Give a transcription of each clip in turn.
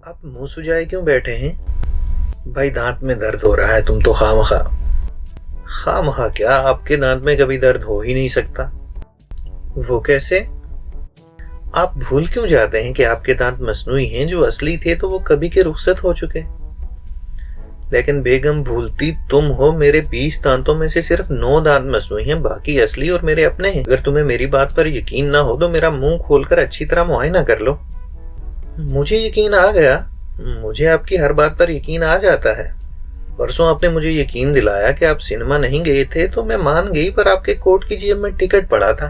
आप मुंह सुजाए क्यों बैठे हैं? भाई दांत में दर्द हो रहा है, तुम तो खामखा। खामखा क्या, आपके दांत में कभी दर्द हो ही नहीं सकता। वो कैसे? आप भूल क्यों जाते हैं कि आपके दांत मसनूई हैं? जो असली थे तो वो कभी के रुखसत हो चुके। लेकिन बेगम भूलती तुम हो। मेरे 20 दांतों में से सिर्फ 9 दांत मसनूई हैं, बाकी असली और मेरे अपने हैं। अगर तुम्हें मेरी बात पर यकीन ना हो तो मेरा मुंह खोलकर अच्छी तरह मुआयना कर लो। मुझे यकीन आ गया। मुझे आपकी हर बात पर यकीन आ जाता है। परसों आपने मुझे यकीन दिलाया कि आप सिनेमा नहीं गए थे तो मैं मान गई, पर आपके कोट की जेब में टिकट पड़ा था।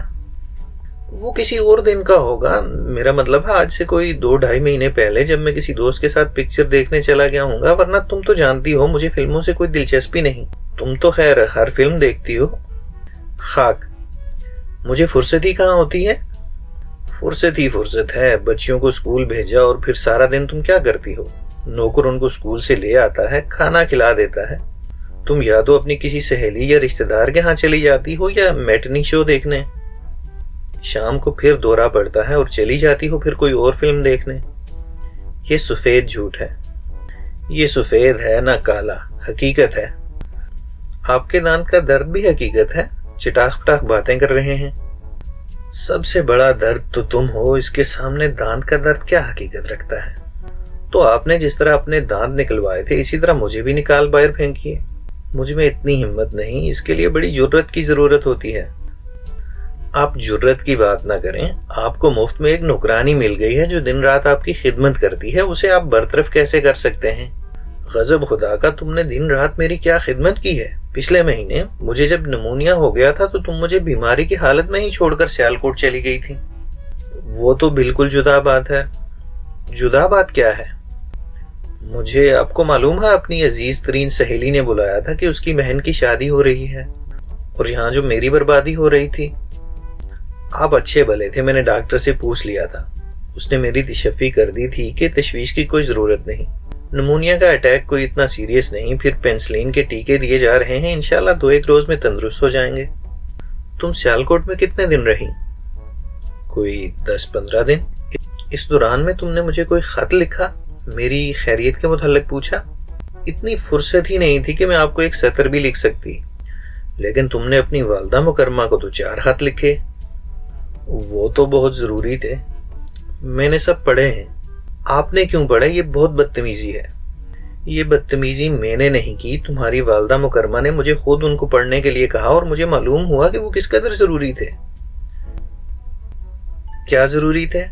वो किसी और दिन का होगा। मेरा मतलब है आज से कोई 2-2.5 महीने पहले, जब मैं किसी दोस्त के साथ पिक्चर देखने चला गया हूँगा। वरना तुम तो जानती हो मुझे फिल्मों से कोई दिलचस्पी नहीं। तुम तो खैर हर फिल्म देखती हो। खाक, मुझे फुर्सत ही कहाँ होती है? फुर्सत ही फुर्सत है। बच्चियों को स्कूल भेजा और फिर सारा दिन तुम क्या करती हो? नौकर उनको स्कूल से ले आता है, खाना खिला देता है। तुम या तो अपनी किसी सहेली या रिश्तेदार के यहाँ चली जाती हो या मैटनी शो देखने। शाम को फिर दौरा पड़ता है और चली जाती हो फिर कोई और फिल्म देखने। ये सफेद झूठ है। ये सफेद है ना काला, हकीकत है। आपके दांत का दर्द भी हकीकत है। चिटाख पटाख बातें कर रहे हैं। सबसे बड़ा दर्द तो तुम हो, इसके सामने दांत का दर्द क्या हकीकत रखता है? तो आपने जिस तरह अपने दांत निकलवाए थे इसी तरह मुझे भी निकाल बाहर फेंकिए। मुझ में इतनी हिम्मत नहीं, इसके लिए बड़ी जुर्रत की जरूरत होती है। आप जुर्रत की बात ना करें। आपको मुफ्त में एक नौकरानी मिल गई है जो दिन रात आपकी खिदमत करती है, उसे आप बरतरफ कैसे कर सकते हैं? गजब खुदा का, तुमने दिन रात मेरी क्या खिदमत की है। पिछले महीने मुझे जब निमोनिया हो गया था तो तुम मुझे बीमारी की हालत में ही छोड़कर सियालकोट चली गई थी। वो तो बिल्कुल जुदा बात है। जुदा बात क्या है? मुझे, आपको मालूम है, अपनी अजीज तरीन सहेली ने बुलाया था कि उसकी बहन की शादी हो रही है और यहाँ जो मेरी बर्बादी हो रही थी। आप अच्छे भले थे, मैंने डॉक्टर से पूछ लिया था। उसने मेरी तशफ़ी कर दी थी कि तशवीश की कोई जरूरत नहीं। निमोनिया का अटैक कोई इतना सीरियस नहीं। फिर पेंसिलिन के टीके दिए जा रहे हैं, इंशाल्लाह 2-1 रोज में तंदुरुस्त हो जाएंगे। तुम सियालकोट में कितने दिन रही? कोई 10-15 दिन। इस दौरान में तुमने मुझे कोई खत लिखा, मेरी खैरियत के मुताल्लिक पूछा? इतनी फुर्सत ही नहीं थी कि मैं आपको एक सतर भी लिख सकती। लेकिन तुमने अपनी वालदा मुकरमा को तो 4 खत लिखे। वो तो बहुत जरूरी थे। मैंने सब पढ़े हैं। आपने क्यों पढ़े? ये बहुत बदतमीजी है। ये बदतमीजी मैंने नहीं की, तुम्हारी वालदा मुकरमा ने मुझे खुद उनको पढ़ने के लिए कहा और मुझे मालूम हुआ कि वो किस कदर जरूरी थे। क्या जरूरी थे?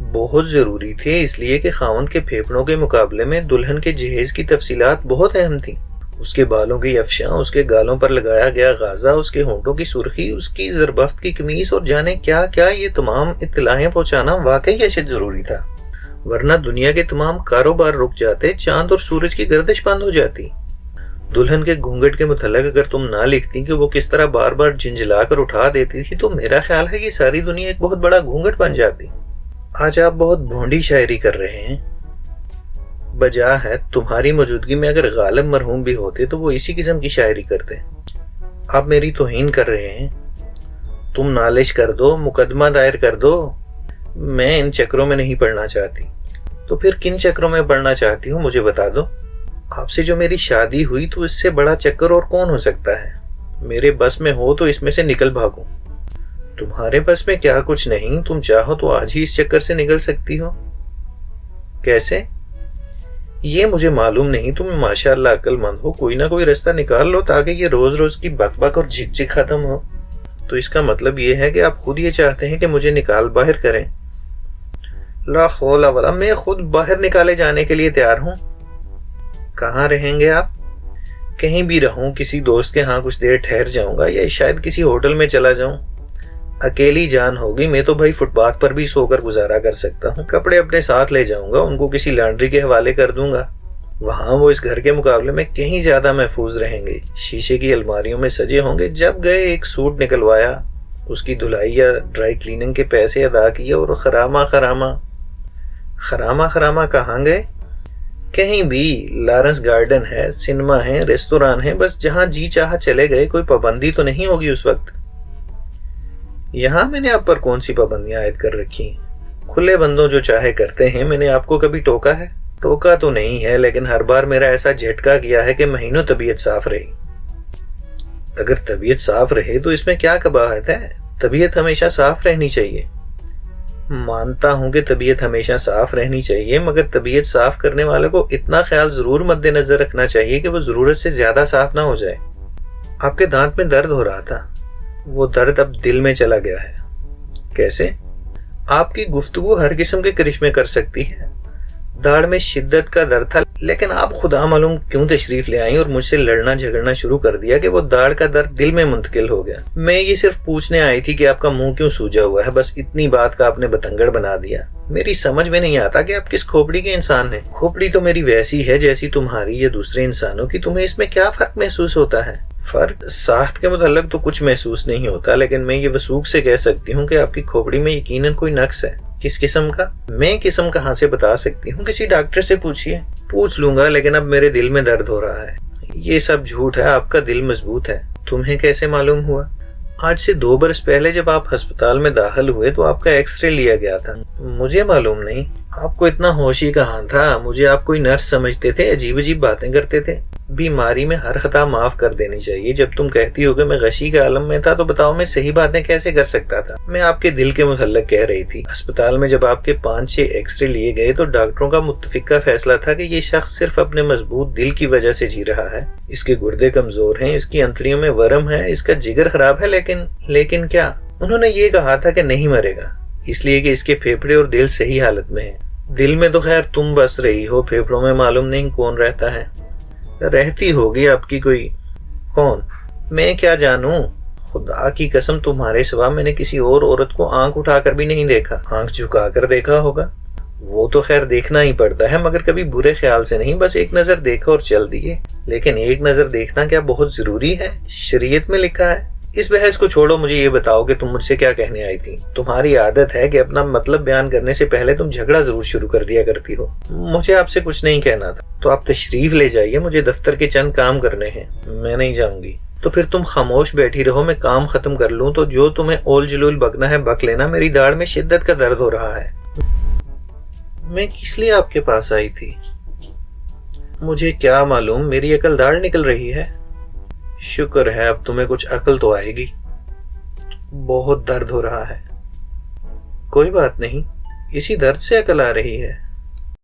बहुत जरूरी थे, इसलिए कि खावंद के फेफड़ों के मुकाबले में दुल्हन के जहेज की तफसीलात बहुत अहम थी। उसके बालों की अफशां, उसके गालों पर लगाया गया गाजा, उसके होंठों की सुर्खी, उसकी जरबफ्त की कमीज और जाने क्या क्या, ये तमाम इत्तलाएं पहुंचाना वाकई अशद जरूरी था। वरना दुनिया के तमाम कारोबार रुक जाते, चांद और सूरज की गर्दिश बंद हो जाती। दुल्हन के घूंघट के मुतल्लिक अगर तुम ना लिखती कि वो किस तरह बार बार झिंझला कर उठा देती थी तो मेरा ख्याल है कि सारी दुनिया एक बहुत बड़ा घूंघट बन जाती। आज आप बहुत भोंडी शायरी कर रहे हैं। बजा है तुम्हारी मौजूदगी में अगर गालिब मरहूम भी होते तो वो इसी किस्म की शायरी करते। आप मेरी तौहीन कर रहे हैं। तुम नालिश कर दो, मुकदमा दायर कर दो। मैं इन चक्रों में नहीं पढ़ना चाहती। तो फिर किन चक्रों में पढ़ना चाहती हूँ मुझे बता दो। आपसे जो मेरी शादी हुई तो इससे बड़ा चक्कर और कौन हो सकता है? मेरे बस में हो तो इसमें से निकल भागो। तुम्हारे बस में क्या कुछ नहीं, तुम चाहो तो आज ही इस चक्कर से निकल सकती हो। कैसे? ये मुझे मालूम नहीं। तुम माशाअल्लाह अक्लमंद हो, कोई ना कोई रास्ता निकाल लो ताकि ये रोज रोज की बकबक और झिकझिक खत्म हो। तो इसका मतलब ये है कि आप खुद ये चाहते हैं कि मुझे निकाल बाहर करें। ला खौला वला, मैं खुद बाहर निकाले जाने के लिए तैयार हूँ। कहाँ रहेंगे आप? कहीं भी रहूं, किसी दोस्त के यहाँ कुछ देर ठहर जाऊंगा या शायद किसी होटल में चला जाऊं। अकेली जान होगी, मैं तो भाई फुटपाथ पर भी सोकर गुजारा कर सकता हूँ। कपड़े अपने साथ ले जाऊंगा, उनको किसी लॉन्ड्री के हवाले कर दूंगा। वहां वो इस घर के मुकाबले में कहीं ज्यादा महफूज रहेंगे। शीशे की अलमारियों में सजे होंगे। जब गए एक सूट निकलवाया, उसकी धुलाई या ड्राई क्लीनिंग के पैसे अदा किए और खरामा खरामा। खरामा खरामा कहाँ गए? कहीं भी। लॉरेंस गार्डन है, सिनेमा है, रेस्तोरां है, बस जहां जी चाहा चले गए। कोई पाबंदी तो नहीं होगी उस वक्त। यहाँ मैंने आप पर कौन सी पाबंदियां आयद कर रखी? खुले बंदों जो चाहे करते हैं। मैंने आपको कभी टोका है? टोका तो नहीं है, लेकिन हर बार मेरा ऐसा झटका गया है कि महीनों तबीयत साफ रही। अगर तबीयत साफ रहे तो इसमें क्या कबाहत है? तबीयत हमेशा साफ रहनी चाहिए। मानता हूं कि तबीयत हमेशा साफ रहनी चाहिए, मगर तबीयत साफ करने वाले को इतना ख्याल जरूर मद्देनजर रखना चाहिए कि वो जरूरत से ज्यादा साफ ना हो जाए। आपके दांत में दर्द हो रहा था, वो दर्द अब दिल में चला गया है। कैसे? आपकी गुफ्तगू हर किस्म के करिश्मे कर सकती है। दाढ़ में शिद्दत का दर्द था, लेकिन आप खुदा मालूम क्यों तशरीफ ले आई और मुझसे लड़ना झगड़ना शुरू कर दिया कि वो दाढ़ का दर्द दिल में मुंतकिल हो गया। मैं ये सिर्फ पूछने आई थी कि आपका मुंह क्यों सूजा हुआ है, बस इतनी बात का आपने बतंगड़ बना दिया। मेरी समझ में नहीं आता कि आप किस खोपड़ी के इंसान हैं। खोपड़ी तो मेरी वैसी है जैसी तुम्हारी या दूसरे इंसानों की। तुम्हें इसमें क्या फर्क महसूस होता है? फर्क साख्त के मुतल्लक तो कुछ महसूस नहीं होता, लेकिन मैं ये वसूख से कह सकती हूँ कि आपकी खोपड़ी में यकीनन कोई नक्स है। किस किस्म का? मैं किस्म कहाँ से बता सकती हूँ? किसी डॉक्टर से पूछिए। पूछ लूंगा, लेकिन अब मेरे दिल में दर्द हो रहा है। ये सब झूठ है, आपका दिल मजबूत है। तुम्हें कैसे मालूम हुआ? आज से 2 बरस पहले जब आप अस्पताल में दाखिल हुए तो आपका एक्सरे लिया गया था। मुझे मालूम नहीं। आपको इतना होश ही कहाँ था? मुझे आप कोई नर्स समझते थे, अजीब अजीब बातें करते थे। बीमारी में हर खता माफ कर देनी चाहिए। जब तुम कहती हो कि मैं गशी के आलम में था, तो बताओ मैं सही बातें कैसे कर सकता था? मैं आपके दिल के मुतल्लक कह रही थी। अस्पताल में जब आपके 5-6 एक्सरे लिए गए तो डॉक्टरों का मुत्तफिका फैसला था कि ये शख्स सिर्फ अपने मजबूत दिल की वजह से जी रहा है। इसके गुर्दे कमजोर हैं, इसकी अंतड़ियों में वरम है, इसका जिगर खराब है। लेकिन क्या? उन्होंने ये कहा था कि नहीं मरेगा, इसलिए कि इसके फेफड़े और दिल सही हालत में है। दिल में तो खैर तुम बस रही हो, फेफड़ों में मालूम नहीं कौन रहता है। रहती होगी आपकी कोई। कौन? मैं क्या जानूं? खुदा की कसम, तुम्हारे सिवा मैंने किसी और औरत को आंख उठाकर भी नहीं देखा। आंख झुकाकर देखा होगा, वो तो खैर देखना ही पड़ता है, मगर कभी बुरे ख्याल से नहीं, बस एक नजर देखा और चल दिए। लेकिन एक नजर देखना क्या बहुत जरूरी है? शरीयत में लिखा है। इस बहस को छोड़ो, मुझे ये बताओ कि तुम मुझसे क्या कहने आई थी। तुम्हारी आदत है कि अपना मतलब बयान करने से पहले तुम झगड़ा जरूर शुरू कर दिया करती हो। मुझे आपसे कुछ नहीं कहना था, तो आप तशरीफ ले जाइए, मुझे दफ्तर के चंद काम करने हैं। मैं नहीं जाऊंगी। तो फिर तुम खामोश बैठी रहो, मैं काम खत्म कर लूं, तो जो तुम्हें ओल जलूल बकना है बक लेना। मेरी दाढ़ में शिद्दत का दर्द हो रहा है। मैं किस लिए आपके पास आई थी? मुझे क्या मालूम, मेरी अकल दाढ़ निकल रही है। शुक्र है, अब तुम्हें कुछ अकल तो आएगी। बहुत दर्द हो रहा है। कोई बात नहीं, इसी दर्द से अकल आ रही है।